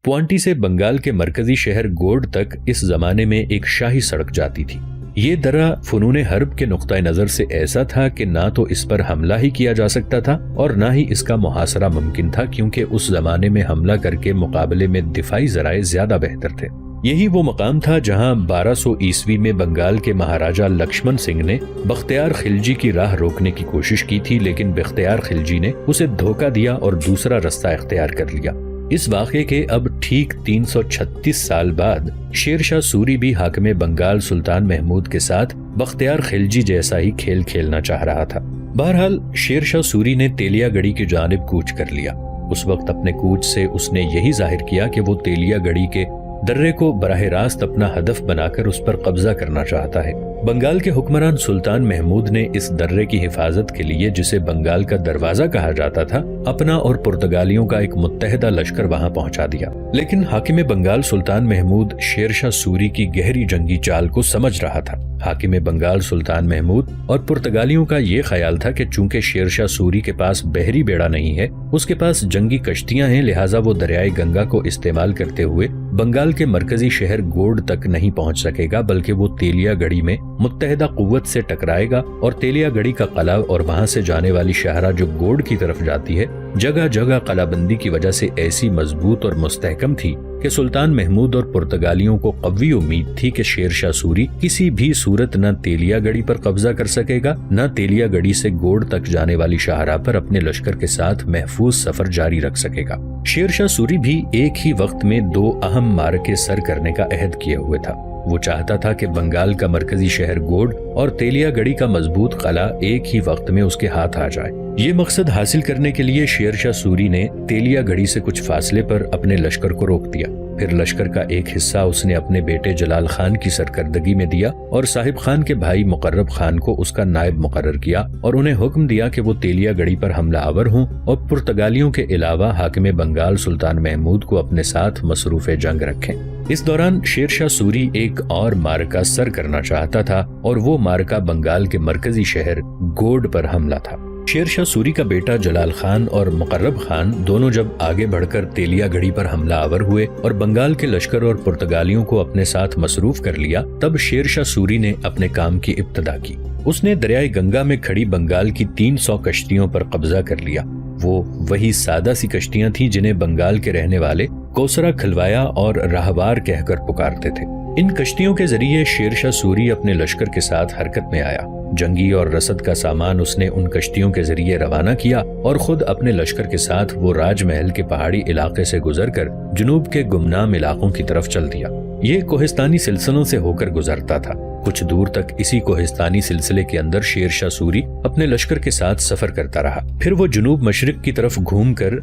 پوانٹی سے بنگال کے مرکزی شہر گوڈ تک اس زمانے میں ایک شاہی سڑک جاتی تھی۔ یہ درہ فنون حرب کے نقطہ نظر سے ایسا تھا کہ نہ تو اس پر حملہ ہی کیا جا سکتا تھا اور نہ ہی اس کا محاصرہ ممکن تھا، کیونکہ اس زمانے میں حملہ کر کے مقابلے میں دفاعی ذرائع زیادہ بہتر تھے۔ یہی وہ مقام تھا جہاں 1200 عیسوی میں بنگال کے مہاراجہ لکشمن سنگھ نے بختیار خلجی کی راہ روکنے کی کوشش کی تھی، لیکن بختیار خلجی نے اسے دھوکہ دیا اور دوسرا رستہ اختیار کر لیا۔ اس واقعے کے اب ٹھیک 336 سال بعد شیر شاہ سوری بھی حاکم بنگال سلطان محمود کے ساتھ بختیار خلجی جیسا ہی کھیل کھیلنا چاہ رہا تھا۔ بہرحال شیر شاہ سوری نے تیلیا گڑھی کی جانب کوچ کر لیا۔ اس وقت اپنے کوچ سے اس نے یہی ظاہر کیا کہ وہ تیلیا گڑھی کے درے کو براہ راست اپنا ہدف بنا کر اس پر قبضہ کرنا چاہتا ہے۔ بنگال کے حکمران سلطان محمود نے اس درے کی حفاظت کے لیے، جسے بنگال کا دروازہ کہا جاتا تھا، اپنا اور پرتگالیوں کا ایک متحدہ لشکر وہاں پہنچا دیا۔ لیکن حاکم بنگال سلطان محمود شیر شاہ سوری کی گہری جنگی چال کو سمجھ رہا تھا۔ حاکم بنگال سلطان محمود اور پرتگالیوں کا یہ خیال تھا کہ چونکہ شیر شاہ سوری کے پاس بحری بیڑا نہیں ہے، اس کے پاس جنگی کشتیاں ہیں، لہٰذا وہ دریائے گنگا کو استعمال کرتے ہوئے بنگال کے مرکزی شہر گوڈ تک نہیں پہنچ سکے گا، بلکہ وہ تیلیا گڑھی میں متحدہ قوت سے ٹکرائے گا اور تیلیا گڑھی کا قلعہ اور وہاں سے جانے والی شاہراہ جو گوڈ کی طرف جاتی ہے، جگہ جگہ قلعہ بندی کی وجہ سے ایسی مضبوط اور مستحکم تھی کہ سلطان محمود اور پرتگالیوں کو قوی امید تھی کہ شیر شاہ سوری کسی بھی صورت نہ تیلیا گڑھی پر قبضہ کر سکے گا، نہ تیلیا گڑھی سے گوڈ تک جانے والی شاہراہ پر اپنے لشکر کے ساتھ محفوظ سفر جاری رکھ سکے گا۔ شیر شاہ سوری بھی ایک ہی وقت میں 2 اہم معرکے سر کرنے کا عہد کیے ہوئے تھا۔ وہ چاہتا تھا کہ بنگال کا مرکزی شہر گوڈ اور تیلیا گڑھی کا مضبوط قلعہ ایک ہی وقت میں اس کے ہاتھ آ جائے۔ یہ مقصد حاصل کرنے کے لیے شیر شاہ سوری نے تیلیا گڑھی سے کچھ فاصلے پر اپنے لشکر کو روک دیا۔ پھر لشکر کا ایک حصہ اس نے اپنے بیٹے جلال خان کی سرکردگی میں دیا اور صاحب خان کے بھائی مقرب خان کو اس کا نائب مقرر کیا اور انہیں حکم دیا کہ وہ تیلیا گڑھی پر حملہ آور ہوں اور پرتگالیوں کے علاوہ حاکم بنگال سلطان محمود کو اپنے ساتھ مصروف جنگ رکھیں۔ اس دوران شیر شاہ سوری ایک اور معرکہ سر کرنا چاہتا تھا اور وہ معرکہ بنگال کے مرکزی شہر گوڈ پر حملہ تھا۔ شیر شاہ سوری کا بیٹا جلال خان اور مقرب خان دونوں جب آگے بڑھ کر تیلیا گڑھی پر حملہ آور ہوئے اور بنگال کے لشکر اور پرتگالیوں کو اپنے ساتھ مصروف کر لیا، تب شیر شاہ سوری نے اپنے کام کی ابتدا کی۔ اس نے دریائے گنگا میں کھڑی بنگال کی 300 کشتیوں پر قبضہ کر لیا۔ وہ وہی سادہ سی کشتیاں تھیں جنہیں بنگال کے رہنے والے کوسرا کھلوایا اور راہوار کہہ کر پکارتے تھے۔ ان کشتیوں کے ذریعے شیر شاہ سوری اپنے لشکر کے ساتھ حرکت میں آیا۔ جنگی اور رسد کا سامان اس نے ان کشتیوں کے ذریعے روانہ کیا اور خود اپنے لشکر کے ساتھ وہ راج محل کے پہاڑی علاقے سے گزر کر جنوب کے گمنام علاقوں کی طرف چل دیا۔ یہ کوہستانی سلسلوں سے ہو کر گزرتا تھا۔ کچھ دور تک اسی کوہستانی سلسلے کے اندر شیر شاہ سوری اپنے لشکر کے ساتھ سفر کرتا رہا۔ پھر وہ جنوب مشرق کی طرف گھوم کر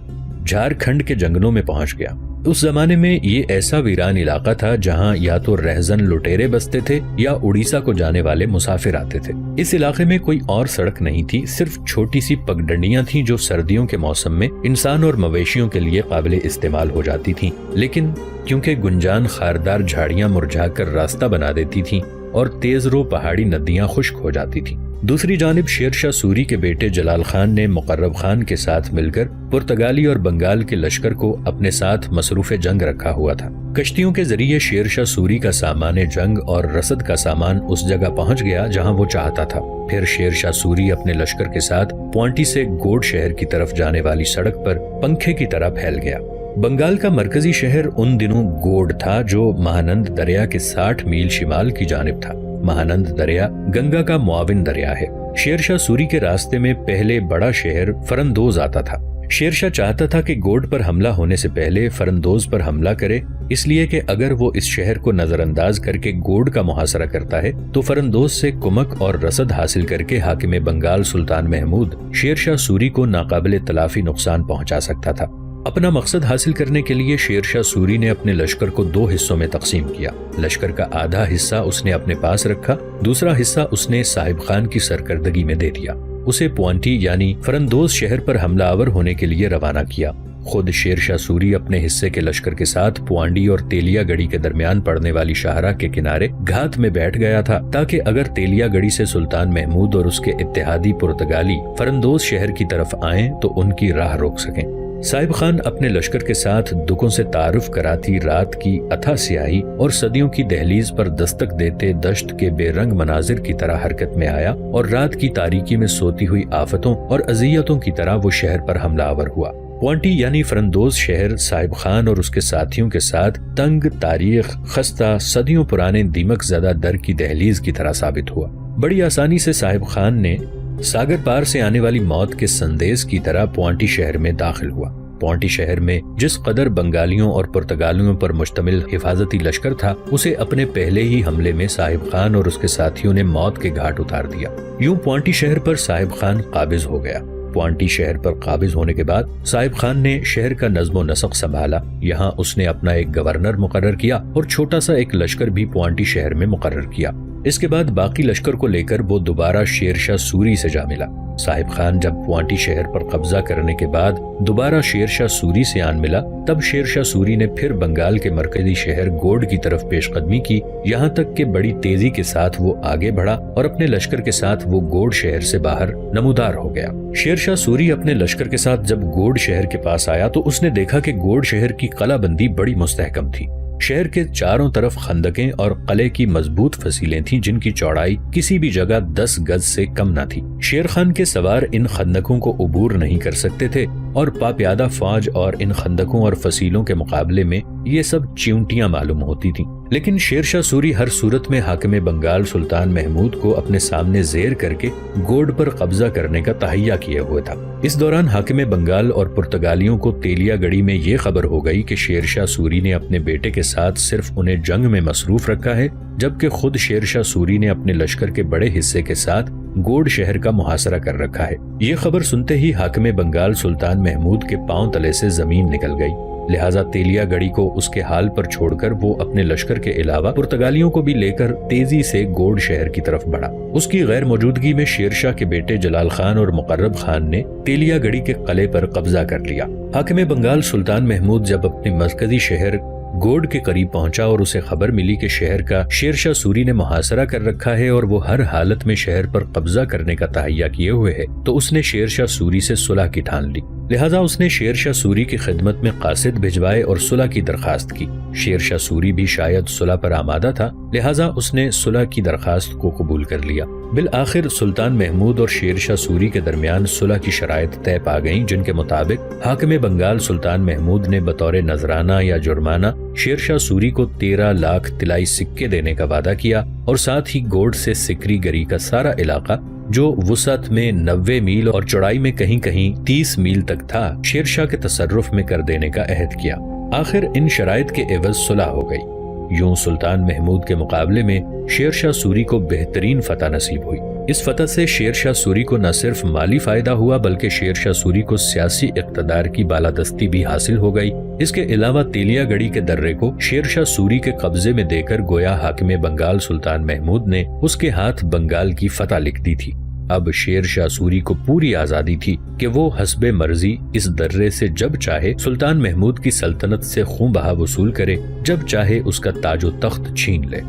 جھارکھنڈ کے جنگلوں میں پہنچ گیا۔ اس زمانے میں یہ ایسا ویران علاقہ تھا جہاں یا تو رہزن لٹیرے بستے تھے یا اڑیسہ کو جانے والے مسافر آتے تھے۔ اس علاقے میں کوئی اور سڑک نہیں تھی، صرف چھوٹی سی پگڈنڈیاں تھیں جو سردیوں کے موسم میں انسان اور مویشیوں کے لیے قابل استعمال ہو جاتی تھیں، لیکن کیونکہ گنجان خاردار جھاڑیاں مرجھا کر راستہ بنا دیتی تھیں اور تیز رو پہاڑی ندیاں خشک ہو جاتی تھیں۔ دوسری جانب شیر شاہ سوری کے بیٹے جلال خان نے مقرب خان کے ساتھ مل کر پرتگالی اور بنگال کے لشکر کو اپنے ساتھ مصروف جنگ رکھا ہوا تھا۔ کشتیوں کے ذریعے شیر شاہ سوری کا سامان جنگ اور رسد کا سامان اس جگہ پہنچ گیا جہاں وہ چاہتا تھا۔ پھر شیر شاہ سوری اپنے لشکر کے ساتھ پوانٹی سے گوڈ شہر کی طرف جانے والی سڑک پر پنکھے کی طرح پھیل گیا۔ بنگال کا مرکزی شہر ان دنوں گوڈ تھا جو مہانند دریا کے 60 میل شمال کی جانب تھا۔ مہانند دریا گنگا کا معاون دریا ہے۔ شیر شاہ سوری کے راستے میں پہلے بڑا شہر فرندوز آتا تھا۔ شیر شاہ چاہتا تھا کہ گوڈ پر حملہ ہونے سے پہلے فرندوز پر حملہ کرے، اس لیے کہ اگر وہ اس شہر کو نظر انداز کر کے گوڈ کا محاصرہ کرتا ہے تو فرندوز سے کمک اور رسد حاصل کر کے حاکم بنگال سلطان محمود شیر شاہ سوری کو ناقابل تلافی نقصان پہنچا سکتا تھا۔ اپنا مقصد حاصل کرنے کے لیے شیر شاہ سوری نے اپنے لشکر کو 2 حصوں میں تقسیم کیا۔ لشکر کا آدھا حصہ اس نے اپنے پاس رکھا، دوسرا حصہ اس نے صاحب خان کی سرکردگی میں دے دیا۔ اسے پوانٹی یعنی فرندوز شہر پر حملہ آور ہونے کے لیے روانہ کیا۔ خود شیر شاہ سوری اپنے حصے کے لشکر کے ساتھ پوانڈی اور تیلیا گڑھی کے درمیان پڑنے والی شاہراہ کے کنارے گھات میں بیٹھ گیا تھا تاکہ اگر تیلیا گڑھی سے سلطان محمود اور اس کے اتحادی پرتگالی فرندوز شہر کی طرف آئیں تو ان کی راہ روک سکیں۔ صاحب خان اپنے لشکر کے ساتھ دکوں سے تعارف کراتی رات کی اتھا سیاہی اور صدیوں کی دہلیز پر دستک دیتے دشت کے بے رنگ مناظر کی طرح حرکت میں آیا اور رات کی تاریکی میں سوتی ہوئی آفتوں اور اذیتوں کی طرح وہ شہر پر حملہ آور ہوا۔ پوانٹی یعنی فرندوز شہر صاحب خان اور اس کے ساتھیوں کے ساتھ تنگ تاریخ، خستہ، صدیوں پرانے دیمک زدہ در کی دہلیز کی طرح ثابت ہوا۔ بڑی آسانی سے صاحب خان نے ساگر پار سے آنے والی موت کے سندیس کی طرح پوانٹی شہر میں داخل ہوا۔ پوانٹی شہر میں جس قدر بنگالیوں اور پرتگالیوں پر مشتمل حفاظتی لشکر تھا، اسے اپنے پہلے ہی حملے میں صاحب خان اور اس کے ساتھیوں نے موت کے گھاٹ اتار دیا۔ یوں پوانٹی شہر پر صاحب خان قابض ہو گیا۔ پوانٹی شہر پر قابض ہونے کے بعد صاحب خان نے شہر کا نظم و نسق سنبھالا۔ یہاں اس نے اپنا ایک گورنر مقرر کیا اور چھوٹا سا ایک لشکر بھی پوانٹی شہر میں مقرر کیا۔ اس کے بعد باقی لشکر کو لے کر وہ دوبارہ شیر شاہ سوری سے جا ملا۔ صاحب خان جب پوانٹی شہر پر قبضہ کرنے کے بعد دوبارہ شیر شاہ سوری سے آن ملا، تب شیر شاہ سوری نے پھر بنگال کے مرکزی شہر گوڑ کی طرف پیش قدمی کی، یہاں تک کہ بڑی تیزی کے ساتھ وہ آگے بڑھا اور اپنے لشکر کے ساتھ وہ گوڑ شہر سے باہر نمودار ہو گیا۔ شیر شاہ سوری اپنے لشکر کے ساتھ جب گوڑ شہر کے پاس آیا تو اس نے دیکھا کہ گوڑ شہر کی قلعہ بندی بڑی مستحکم تھی۔ شہر کے چاروں طرف خندقیں اور قلعے کی مضبوط فصیلیں تھیں جن کی چوڑائی کسی بھی جگہ 10 گز سے کم نہ تھی۔ شیر خان کے سوار ان خندقوں کو عبور نہیں کر سکتے تھے اور پاپیادہ فوج اور ان خندقوں اور فصیلوں کے مقابلے میں یہ سب چیونٹیاں معلوم ہوتی تھیں۔ لیکن شیر شاہ سوری ہر صورت میں حاکم بنگال سلطان محمود کو اپنے سامنے زیر کر کے گوڑ پر قبضہ کرنے کا تہیہ کیے ہوئے تھا۔ اس دوران حاکم بنگال اور پرتگالیوں کو تیلیا گڑھی میں یہ خبر ہو گئی کہ شیر شاہ سوری نے اپنے بیٹے کے ساتھ صرف انہیں جنگ میں مصروف رکھا ہے، جبکہ خود شیر شاہ سوری نے اپنے لشکر کے بڑے حصے کے ساتھ گوڑ شہر کا محاصرہ کر رکھا ہے۔ یہ خبر سنتے ہی حاکم بنگال سلطان محمود کے پاؤں تلے سے زمین نکل گئی، لہٰذا تیلیا گڑھی کو اس کے حال پر چھوڑ کر وہ اپنے لشکر کے علاوہ پرتگالیوں کو بھی لے کر تیزی سے گوڑ شہر کی طرف بڑھا۔ اس کی غیر موجودگی میں شیر شاہ کے بیٹے جلال خان اور مقرب خان نے تیلیا گڑھی کے قلعے پر قبضہ کر لیا۔ حاکم بنگال سلطان محمود جب اپنے مرکزی شہر گوڑ کے قریب پہنچا اور اسے خبر ملی کہ شہر کا شیر شاہ سوری نے محاصرہ کر رکھا ہے اور وہ ہر حالت میں شہر پر قبضہ کرنے کا تہیہ کیے ہوئے ہے، تو اس نے شیر شاہ سوری سے صلح کی ٹھان لی۔ لہٰذا اس نے شیر شاہ سوری کی خدمت میں قاصد بھجوائے اور صلح کی درخواست کی۔ شیر شاہ سوری بھی شاید صلح پر آمادہ تھا، لہٰذا اس نے صلح کی درخواست کو قبول کر لیا۔ بالآخر سلطان محمود اور شیر شاہ سوری کے درمیان صلح کی شرائط طے پا گئیں، جن کے مطابق حاکم بنگال سلطان محمود نے بطور نذرانہ یا جرمانہ شیر شاہ سوری کو 13 لاکھ طلائی سکے دینے کا وعدہ کیا اور ساتھ ہی گوڑ سے سکری گری کا سارا علاقہ جو وسعت میں 90 میل اور چوڑائی میں کہیں کہیں 30 میل تک تھا، شیر شاہ کے تصرف میں کر دینے کا عہد کیا۔ آخر ان شرائط کے عوض صلح ہو گئی۔ یوں سلطان محمود کے مقابلے میں شیر شاہ سوری کو بہترین فتح نصیب ہوئی۔ اس فتح سے شیر شاہ سوری کو نہ صرف مالی فائدہ ہوا بلکہ شیر شاہ سوری کو سیاسی اقتدار کی بالادستی بھی حاصل ہو گئی۔ اس کے علاوہ تیلیا گڑھی کے درے کو شیر شاہ سوری کے قبضے میں دے کر گویا حاکم بنگال سلطان محمود نے اس کے ہاتھ بنگال کی فتح لکھ دی تھی۔ اب شیر شاہ سوری کو پوری آزادی تھی کہ وہ حسب مرضی اس درے سے جب چاہے سلطان محمود کی سلطنت سے خون بہا وصول کرے، جب چاہے اس کا تاج و تخت چھین لے۔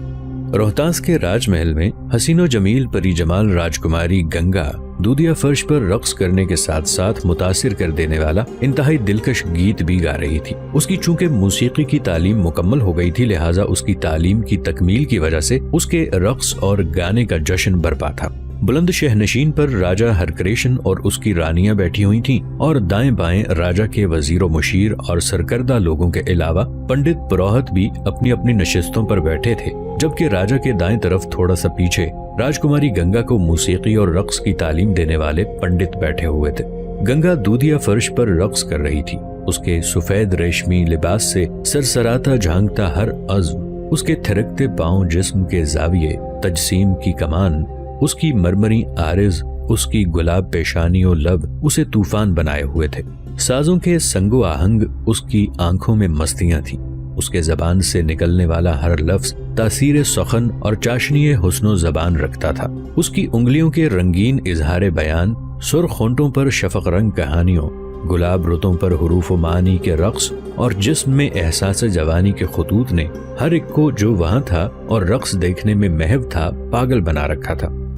روہتاس کے راج محل میں حسین و جمیل پری جمال راجکماری گنگا دودیا فرش پر رقص کرنے کے ساتھ ساتھ متاثر کر دینے والا انتہائی دلکش گیت بھی گا رہی تھی۔ اس کی چونکہ موسیقی کی تعلیم مکمل ہو گئی تھی، لہٰذا اس کی تعلیم کی تکمیل کی وجہ سے اس کے رقص اور گانے کا جشن برپا تھا۔ بلند شہنشین پر راجہ ہرکریشن اور اس کی رانیاں بیٹھی ہوئی تھیں اور دائیں بائیں راجہ کے وزیر و مشیر اور سرکردہ لوگوں کے علاوہ پنڈت پروہت بھی اپنی اپنی نشستوں پر بیٹھے تھے، جبکہ راجہ کے دائیں طرف تھوڑا سا پیچھے راجکماری گنگا کو موسیقی اور رقص کی تعلیم دینے والے پنڈت بیٹھے ہوئے تھے۔ گنگا دودیا فرش پر رقص کر رہی تھی۔ اس کے سفید ریشمی لباس سے سرسراتا جھانکتا ہر عضو، اس کے تھرکتے پاؤں جسم کے زاویے، تجسیم کی کمان، اس کی مرمری عارض، اس کی گلاب پیشانی و لب اسے طوفان بنائے ہوئے تھے۔ سازوں کے سنگ و آہنگ اس کی آنکھوں میں مستیاں تھیں۔ اس کے زبان سے نکلنے والا ہر لفظ تاثیر سخن اور چاشنی حسن و زبان رکھتا تھا۔ اس کی انگلیوں کے رنگین اظہار بیان، سرخ ہونٹوں پر شفق رنگ کہانیوں، گلاب رتوں پر حروف و معانی کے رقص اور جسم میں احساس جوانی کے خطوط نے ہر ایک کو جو وہاں تھا اور رقص دیکھنے میں محو تھا پاگل بنا رکھا تھا۔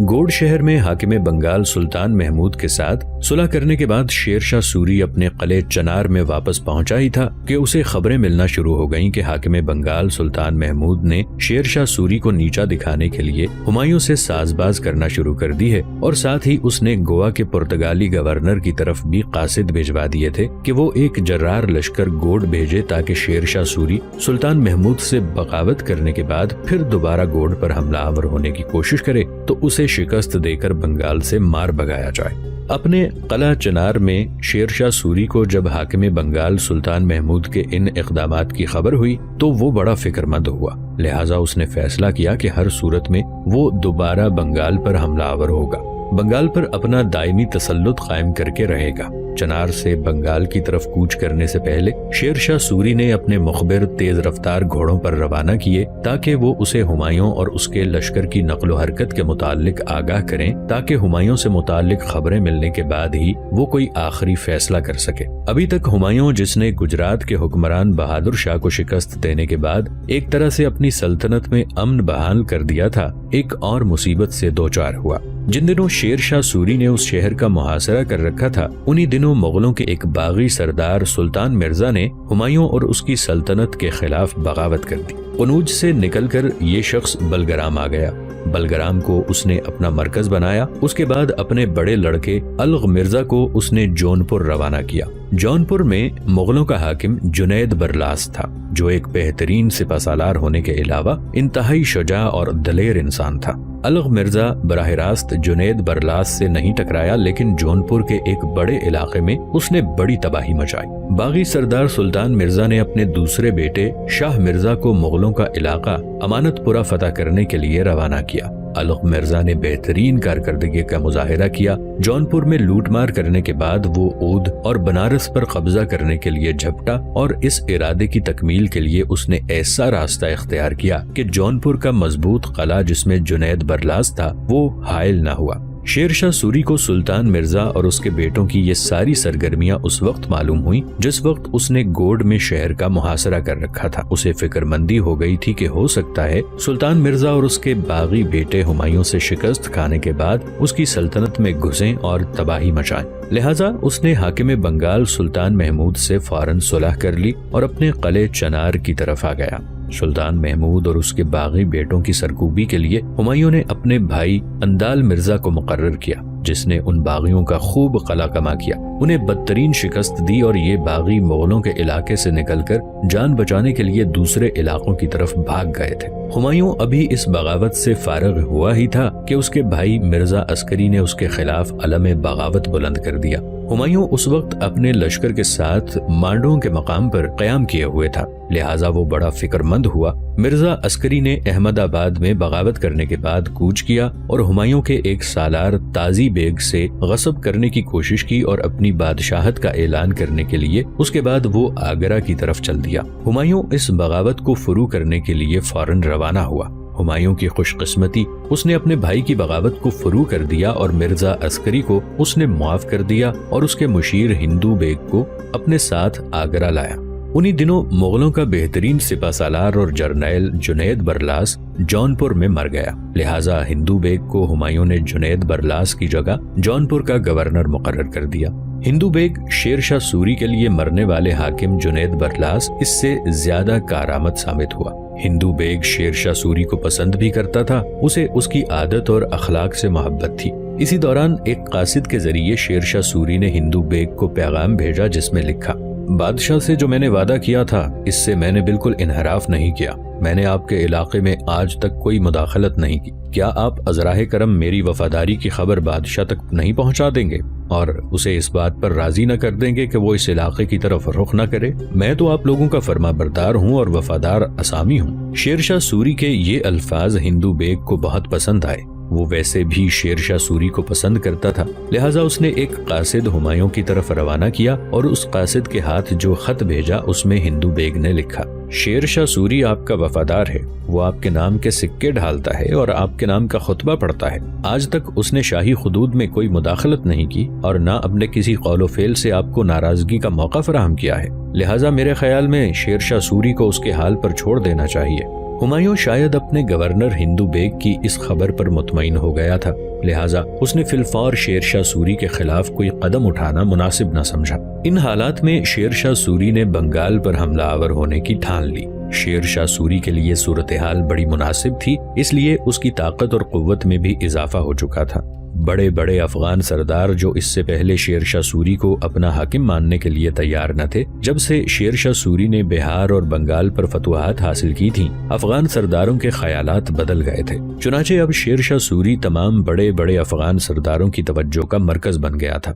گوڑ شہر میں حاکم بنگال سلطان محمود کے ساتھ صلح کرنے کے بعد شیر شاہ سوری اپنے قلعے چنار میں واپس پہنچا ہی تھا کہ اسے خبریں ملنا شروع ہو گئیں کہ حاکم بنگال سلطان محمود نے شیر شاہ سوری کو نیچا دکھانے کے لیے ہمایوں سے ساز باز کرنا شروع کر دی ہے، اور ساتھ ہی اس نے گوا کے پرتگالی گورنر کی طرف بھی قاصد بھیجوا دیے تھے کہ وہ ایک جرار لشکر گوڑ بھیجے تاکہ شیر شاہ سوری سلطان محمود سے بغاوت کرنے کے بعد پھر دوبارہ گوڑ پر حملہ آور ہونے کی کوشش کرے تو اسے شکست دے کر بنگال سے مار بھگایا جائے۔ اپنے قلعہ چنار میں شیر شاہ سوری کو جب حاکم بنگال سلطان محمود کے ان اقدامات کی خبر ہوئی تو وہ بڑا فکر مند ہوا، لہٰذا اس نے فیصلہ کیا کہ ہر صورت میں وہ دوبارہ بنگال پر حملہ آور ہوگا، بنگال پر اپنا دائمی تسلط قائم کر کے رہے گا۔ چنار سے بنگال کی طرف کوچ کرنے سے پہلے شیر شاہ سوری نے اپنے مخبر تیز رفتار گھوڑوں پر روانہ کیے تاکہ وہ اسے ہمایوں اور اس کے لشکر کی نقل و حرکت کے متعلق آگاہ کریں، تاکہ ہمایوں سے متعلق خبریں ملنے کے بعد ہی وہ کوئی آخری فیصلہ کر سکے۔ ابھی تک ہمایوں، جس نے گجرات کے حکمران بہادر شاہ کو شکست دینے کے بعد ایک طرح سے اپنی سلطنت میں امن بحال کر دیا تھا، ایک اور مصیبت سے دوچار ہوا۔ جن دنوں شیر شاہ سوری نے اس شہر کا محاصرہ کر رکھا تھا، انہی دنوں مغلوں کے ایک باغی سردار سلطان مرزا نے ہمایوں اور اس کی سلطنت کے خلاف بغاوت کر دی۔ قنوج سے نکل کر یہ شخص بلگرام آ گیا۔ بلگرام کو اس نے اپنا مرکز بنایا۔ اس کے بعد اپنے بڑے لڑکے الغ مرزا کو اس نے جونپور روانہ کیا۔ جونپور میں مغلوں کا حاکم جنید برلاس تھا، جو ایک بہترین سپہ سالار ہونے کے علاوہ انتہائی شجاع اور دلیر انسان تھا۔ الغ مرزا براہ راست جنید برلاس سے نہیں ٹکرایا، لیکن جونپور کے ایک بڑے علاقے میں اس نے بڑی تباہی مچائی۔ باغی سردار سلطان مرزا نے اپنے دوسرے بیٹے شاہ مرزا کو مغلوں کا علاقہ امانت پورہ فتح کرنے کے لیے روانہ کیا۔ الغ مرزا نے بہترین کارکردگی کا مظاہرہ کیا۔ جونپور میں لوٹ مار کرنے کے بعد وہ اودھ اور بنارس پر قبضہ کرنے کے لیے جھپٹا، اور اس ارادے کی تکمیل کے لیے اس نے ایسا راستہ اختیار کیا کہ جونپور کا مضبوط قلعہ جس میں جنید برلاس تھا وہ حائل نہ ہوا۔ شیر شاہ سوری کو سلطان مرزا اور اس کے بیٹوں کی یہ ساری سرگرمیاں اس وقت معلوم ہوئیں جس وقت اس نے گوڑ میں شہر کا محاصرہ کر رکھا تھا۔ اسے فکر مندی ہو گئی تھی کہ ہو سکتا ہے سلطان مرزا اور اس کے باغی بیٹے ہمایوں سے شکست کھانے کے بعد اس کی سلطنت میں گھسیں اور تباہی مچائیں، لہٰذا اس نے حاکم بنگال سلطان محمود سے فوراً صلح کر لی اور اپنے قلعے چنار کی طرف آ گیا۔ سلطان محمود اور اس کے باغی بیٹوں کی سرکوبی کے لیے ہمایوں نے اپنے بھائی اندال مرزا کو مقرر کیا، جس نے ان باغیوں کا خوب قلع کما کیا، انہیں بدترین شکست دی، اور یہ باغی مغلوں کے علاقے سے نکل کر جان بچانے کے لیے دوسرے علاقوں کی طرف بھاگ گئے تھے۔ ہمایوں ابھی اس بغاوت سے فارغ ہوا ہی تھا کہ اس کے بھائی مرزا عسکری نے اس کے خلاف علم بغاوت بلند کر دیا۔ ہمایوں اس وقت اپنے لشکر کے ساتھ مانڈوں کے مقام پر قیام کیے ہوئے تھا، لہٰذا وہ بڑا فکر مند ہوا۔ مرزا عسکری نے احمد آباد میں بغاوت کرنے کے بعد کوچ کیا اور ہمایوں کے ایک سالار تازی بیگ سے غصب کرنے کی کوشش کی اور اپنی بادشاہت کا اعلان کرنے کے لیے اس کے بعد وہ آگرہ کی طرف چل دیا۔ ہمایوں اس بغاوت کو فرو کرنے کے لیے فوراً روانہ ہوا۔ ہمایوں کی خوش قسمتی، اس نے اپنے بھائی کی بغاوت کو فرو کر دیا اور مرزا عسکری کو اس نے معاف کر دیا اور اس کے مشیر ہندو بیگ کو اپنے ساتھ آگرہ لایا۔ انہی دنوں مغلوں کا بہترین سپہ سالار اور جرنیل جنید برلاس جونپور میں مر گیا، لہٰذا ہندو بیگ کو ہمایوں نے جنید برلاس کی جگہ جونپور کا گورنر مقرر کر دیا۔ ہندو بیگ شیر شاہ سوری کے لیے مرنے والے حاکم جنید برلاس اس سے زیادہ کارآمد ثابت ہوا۔ ہندو بیگ شیر شاہ سوری کو پسند بھی کرتا تھا، اسے اس کی عادت اور اخلاق سے محبت تھی۔ اسی دوران ایک قاصد کے ذریعے شیر شاہ سوری نے ہندو بیگ کو پیغام بھیجا جس میں لکھا، بادشاہ سے جو میں نے وعدہ کیا تھا اس سے میں نے بالکل انحراف نہیں کیا، میں نے آپ کے علاقے میں آج تک کوئی مداخلت نہیں کی، کیا آپ عذراہ کرم میری وفاداری کی خبر بادشاہ تک نہیں پہنچا دیں گے اور اسے اس بات پر راضی نہ کر دیں گے کہ وہ اس علاقے کی طرف رخ نہ کرے؟ میں تو آپ لوگوں کا فرما بردار ہوں اور وفادار اسامی ہوں۔ شیر شاہ سوری کے یہ الفاظ ہندو بیگ کو بہت پسند آئے، وہ ویسے بھی شیر شاہ سوری کو پسند کرتا تھا، لہٰذا اس نے ایک قاصد ہمایوں کی طرف روانہ کیا اور اس قاصد کے ہاتھ جو خط بھیجا اس میں ہندو بیگ نے لکھا، شیر شاہ سوری آپ کا وفادار ہے، وہ آپ کے نام کے سکے ڈھالتا ہے اور آپ کے نام کا خطبہ پڑھتا ہے، آج تک اس نے شاہی حدود میں کوئی مداخلت نہیں کی اور نہ اپنے کسی قول و فعل سے آپ کو ناراضگی کا موقع فراہم کیا ہے، لہٰذا میرے خیال میں شیر شاہ سوری کو اس کے حال پر چھوڑ دینا چاہیے۔ ہمایوں شاید اپنے گورنر ہندو بیگ کی اس خبر پر مطمئن ہو گیا تھا، لہٰذا اس نے فی الفور شیر شاہ سوری کے خلاف کوئی قدم اٹھانا مناسب نہ سمجھا۔ ان حالات میں شیر شاہ سوری نے بنگال پر حملہ آور ہونے کی ٹھان لی۔ شیر شاہ سوری کے لیے صورتحال بڑی مناسب تھی، اس لیے اس کی طاقت اور قوت میں بھی اضافہ ہو چکا تھا۔ بڑے بڑے افغان سردار جو اس سے پہلے شیر شاہ سوری کو اپنا حاکم ماننے کے لیے تیار نہ تھے، جب سے شیر شاہ سوری نے بہار اور بنگال پر فتوحات حاصل کی تھیں، افغان سرداروں کے خیالات بدل گئے تھے۔ چنانچہ اب شیر شاہ سوری تمام بڑے بڑے افغان سرداروں کی توجہ کا مرکز بن گیا تھا۔